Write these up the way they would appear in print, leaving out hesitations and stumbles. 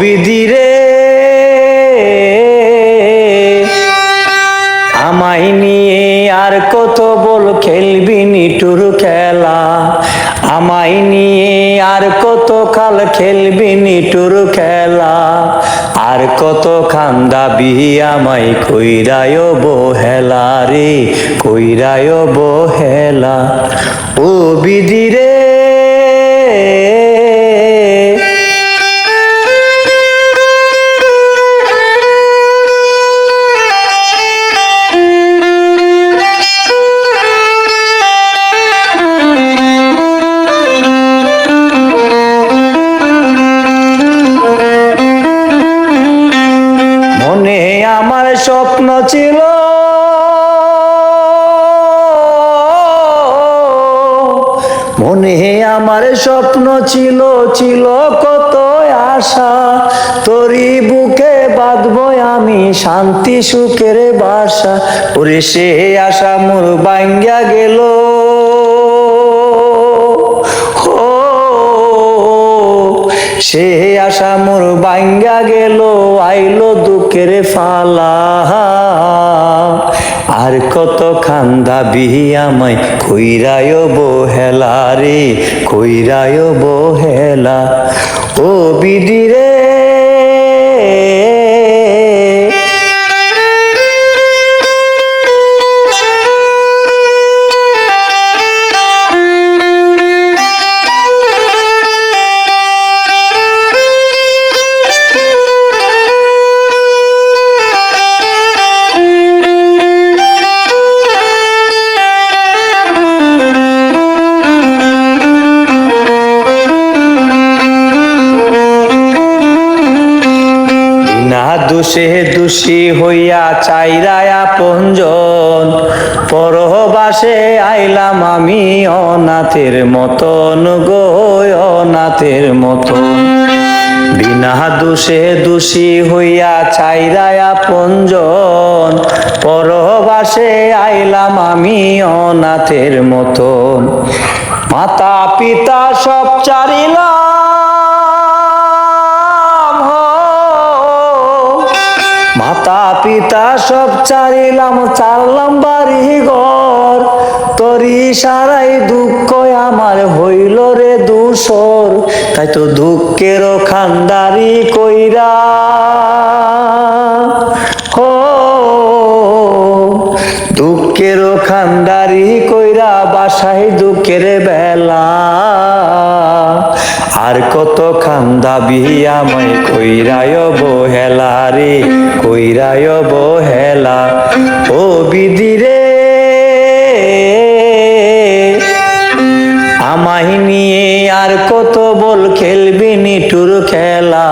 বিধিরে আমায় নিয়ে আর কত বল খেলবি নিটুর খেলা, আমায় নিয়ে আর কত কাল খেলবি নিটুর খেলা, আর কত খান্দাবি আমায় কইরায় বহেলা রে, কইরায় বহেলা। ও বিধিরে মনে আমার স্বপ্ন ছিল মনে আমার স্বপ্ন ছিল, ছিল কত আশা, তোরই বুকে বাঁধবো আমি শান্তি সুখের বাসা। ওরে সে আশা মোর ভাঙ্গা গেল, সে আশা মোর ভাঙ্গা গেল, আইলো দুঃখের ফালা, আর কত খান্দাবি আমায় কইরায় বহেলা রে, কইরায় বহেলা। ও বিধিরে দোষে দোষী হইয়া চাইরায় আপনজন, পরবাসে আইলাম আমি অনাথের মতন গো, অনাথের মতন। বিনা দোষে দোষী হইয়া চাইরায় আপনজন, পরবাসে আইলাম আমি অনাথের মতন। মাতা পিতা সব চারিলাম, মাতা পিতা সব চারিলাম, চারলাম বাড়ি ঘর, তোরই সারাই দুঃখ আমার হইল রে দূষর। তাই তো দুঃখের খান্দারি কইরা, ও দুঃখের খান্দারি কইরা বাসায় দুঃখের বেলা, আর কত খান্দাবি আমায় কইরায় বহেলা রে, কইরায় বহেলা। ও বিধিরে আমায় নিয়ে আর কত বল খেলবি নিটুর খেলা,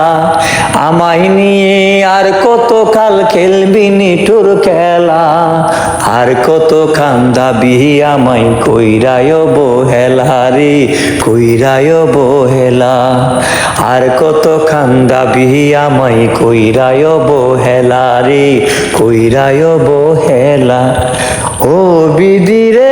আমায় নিয়ে আর কত কাল খেলবি নিটুর খেলা, আর কত খান্দাবি আমায় কইরায় বহেলা রে, কইরায় বহেলা, আর কত খান্দাবি আমায় কইরায় বহেলা রে, কইরায় বহেলা। ও বিধিরে